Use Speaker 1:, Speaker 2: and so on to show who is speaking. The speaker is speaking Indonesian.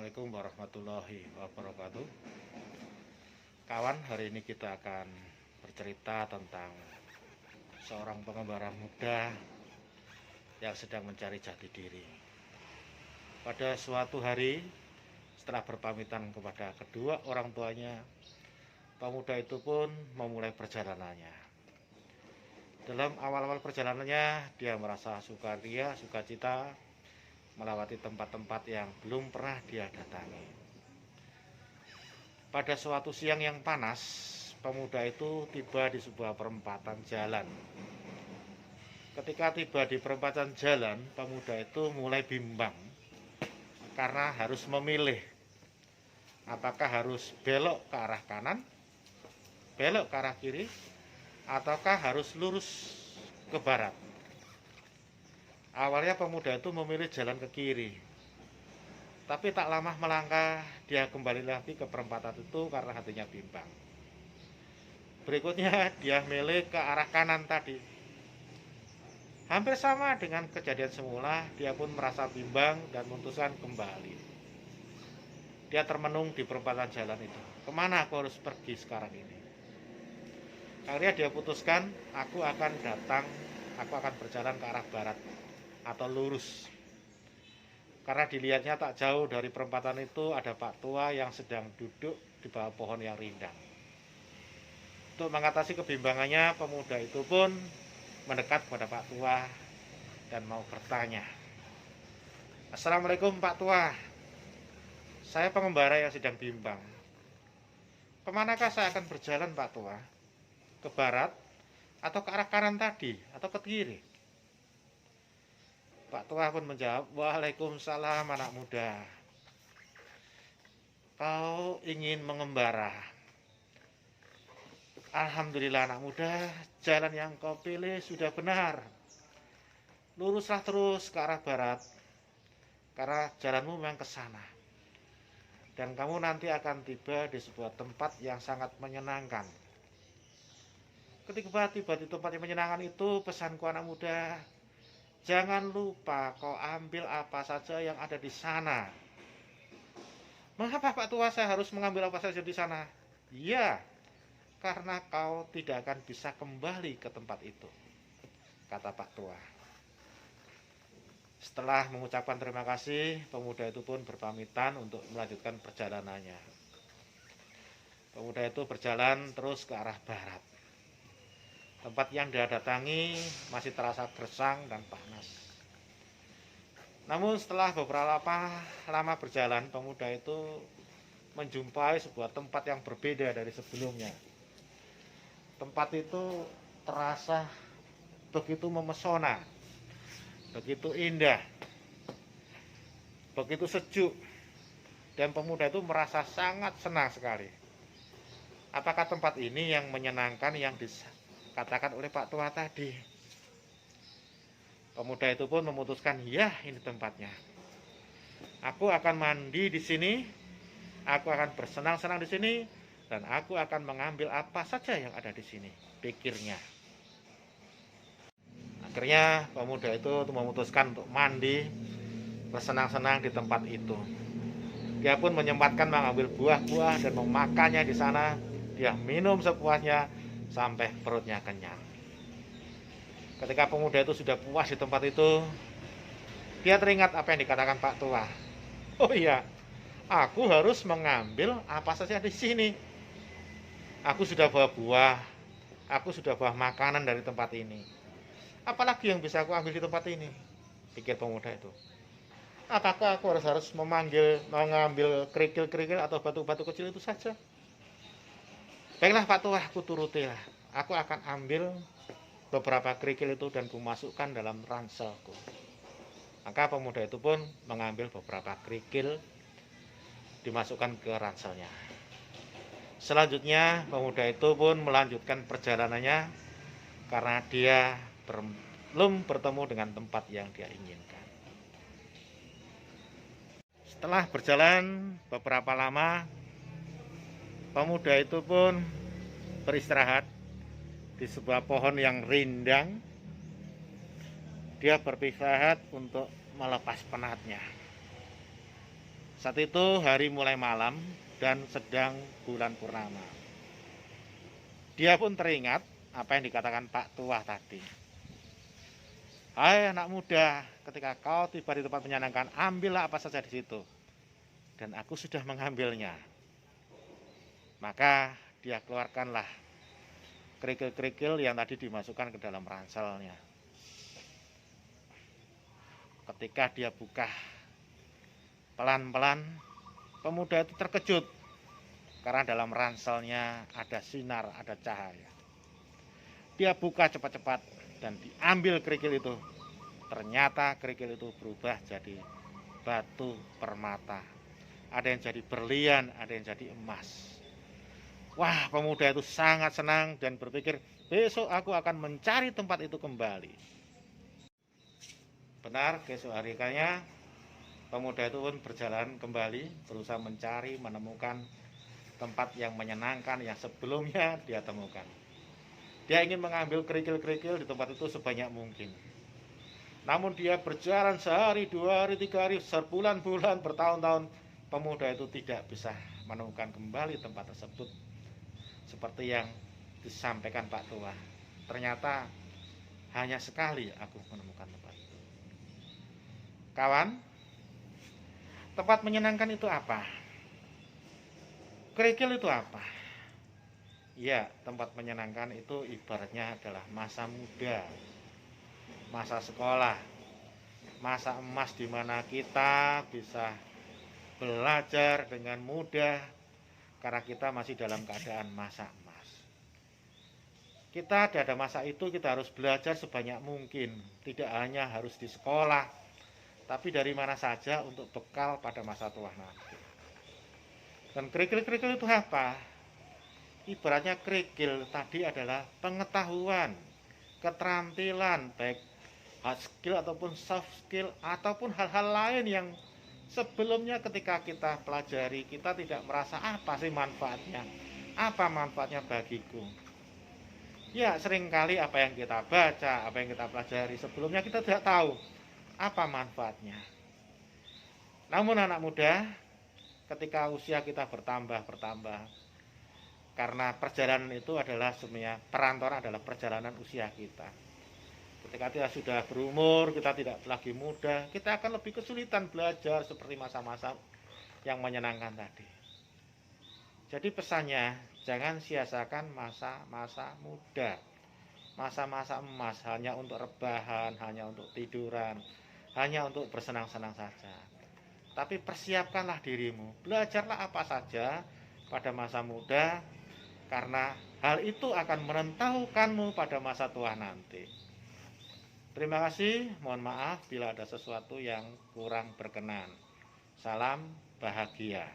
Speaker 1: Assalamualaikum warahmatullahi wabarakatuh. Kawan, hari ini kita akan bercerita tentang seorang pengembara muda yang sedang mencari jati diri. Pada suatu hari, setelah berpamitan kepada kedua orang tuanya, pemuda itu pun memulai perjalanannya. Dalam awal-awal perjalanannya, dia merasa sukaria, sukacita, melewati tempat-tempat yang belum pernah dia datangi. Pada suatu siang yang panas, pemuda itu tiba di sebuah perempatan jalan. Ketika tiba di perempatan jalan, pemuda itu mulai bimbang karena harus memilih apakah harus belok ke arah kanan, belok ke arah kiri, ataukah harus lurus ke barat. Awalnya pemuda itu memilih jalan ke kiri, tapi tak lama melangkah dia kembali lagi ke perempatan itu karena hatinya bimbang. Berikutnya dia milih ke arah kanan tadi. Hampir sama dengan kejadian semula, dia pun merasa bimbang dan memutuskan kembali. Dia termenung di perempatan jalan itu. Kemana aku harus pergi sekarang ini? Akhirnya dia putuskan, aku akan berjalan ke arah barat atau lurus. Karena dilihatnya tak jauh dari perempatan itu ada Pak Tua yang sedang duduk di bawah pohon yang rindang. Untuk mengatasi kebimbangannya, pemuda itu pun mendekat kepada Pak Tua dan mau bertanya. Assalamualaikum Pak Tua, saya pengembara yang sedang bimbang. Kemanakah saya akan berjalan Pak Tua? Ke barat atau ke arah kanan tadi atau ke kiri? Pak Tua pun menjawab, Waalaikumsalam anak muda. Kau ingin mengembara. Alhamdulillah anak muda, jalan yang kau pilih sudah benar. Luruslah terus ke arah barat, karena jalanmu memang ke sana. Dan kamu nanti akan tiba di sebuah tempat yang sangat menyenangkan. Ketika tiba di tempat yang menyenangkan itu, pesanku anak muda, jangan lupa kau ambil apa saja yang ada di sana. Mengapa Pak Tua saya harus mengambil apa saja di sana? Iya, karena kau tidak akan bisa kembali ke tempat itu, kata Pak Tua. Setelah mengucapkan terima kasih, pemuda itu pun berpamitan untuk melanjutkan perjalanannya. Pemuda itu berjalan terus ke arah barat. Tempat yang dia datangi masih terasa gersang dan panas. Namun setelah beberapa lama berjalan, pemuda itu menjumpai sebuah tempat yang berbeda dari sebelumnya. Tempat itu terasa begitu memesona, begitu indah, begitu sejuk, dan pemuda itu merasa sangat senang sekali. Apakah tempat ini yang menyenangkan yang dikatakan oleh Pak Tua tadi? Pemuda itu pun memutuskan, ya ini tempatnya. Aku akan mandi di sini, aku akan bersenang-senang di sini, dan aku akan mengambil apa saja yang ada di sini, pikirnya. Akhirnya pemuda itu memutuskan untuk mandi, bersenang-senang di tempat itu. Dia pun menyempatkan mengambil buah-buah dan memakannya di sana. Dia minum sepuasnya sampai perutnya kenyang. Ketika pemuda itu sudah puas di tempat itu, dia teringat apa yang dikatakan Pak Tua. Oh iya, aku harus mengambil apa saja di sini. Aku sudah bawa buah, aku sudah bawa makanan dari tempat ini. Apalagi yang bisa aku ambil di tempat ini? Pikir pemuda itu. Apakah aku harus mengambil kerikil-kerikil atau batu-batu kecil itu saja? Baiklah Pak Tua, aku turutilah. Aku akan ambil beberapa kerikil itu dan kumasukkan dalam ranselku. Maka pemuda itu pun mengambil beberapa kerikil, dimasukkan ke ranselnya. Selanjutnya pemuda itu pun melanjutkan perjalanannya karena dia belum bertemu dengan tempat yang dia inginkan. Setelah berjalan beberapa lama, pemuda itu pun beristirahat di sebuah pohon yang rindang. Dia beristirahat untuk melepas penatnya. Saat itu hari mulai malam dan sedang bulan purnama. Dia pun teringat apa yang dikatakan Pak Tua tadi. Hai anak muda, ketika kau tiba di tempat menyenangkan, ambillah apa saja di situ. Dan aku sudah mengambilnya. Maka dia keluarkanlah kerikil-kerikil yang tadi dimasukkan ke dalam ranselnya. Ketika dia buka pelan-pelan, pemuda itu terkejut karena dalam ranselnya ada sinar, ada cahaya. Dia buka cepat-cepat dan diambil kerikil itu. Ternyata kerikil itu berubah jadi batu permata. Ada yang jadi berlian, ada yang jadi emas. Wah, pemuda itu sangat senang dan berpikir, besok aku akan mencari tempat itu kembali. Benar, besok harinya pemuda itu pun berjalan kembali, berusaha mencari, menemukan tempat yang menyenangkan yang sebelumnya dia temukan. Dia ingin mengambil kerikil-kerikil di tempat itu sebanyak mungkin. Namun dia berjalan sehari, 2 hari, 3 hari, berbulan-bulan, bertahun-tahun, pemuda itu tidak bisa menemukan kembali tempat tersebut seperti yang disampaikan Pak Tua. Ternyata hanya sekali aku menemukan tempat itu. Kawan, tempat menyenangkan itu apa? Kerikil itu apa? Ya, tempat menyenangkan itu ibaratnya adalah masa muda, masa sekolah, masa emas di mana kita bisa belajar dengan mudah karena kita masih dalam keadaan masa emas. Kita pada masa itu kita harus belajar sebanyak mungkin, tidak hanya harus di sekolah, tapi dari mana saja untuk bekal pada masa tua nanti. Dan kerikil-kerikil itu apa? Ibaratnya kerikil tadi adalah pengetahuan, keterampilan, baik hard skill ataupun soft skill, ataupun hal-hal lain yang sebelumnya ketika kita pelajari, kita tidak merasa apa sih manfaatnya, apa manfaatnya bagiku. Ya, seringkali apa yang kita baca, apa yang kita pelajari sebelumnya kita tidak tahu apa manfaatnya. Namun anak muda, ketika usia kita bertambah, karena perjalanan itu adalah sebenarnya perantauan adalah perjalanan usia kita. Ketika kita sudah berumur, kita tidak lagi muda, kita akan lebih kesulitan belajar seperti masa-masa yang menyenangkan tadi. Jadi pesannya, jangan sia-siakan masa-masa muda, masa-masa emas hanya untuk rebahan, hanya untuk tiduran, hanya untuk bersenang-senang saja. Tapi persiapkanlah dirimu, belajarlah apa saja pada masa muda, karena hal itu akan menentukanmu pada masa tua nanti. Terima kasih, mohon maaf bila ada sesuatu yang kurang berkenan. Salam bahagia.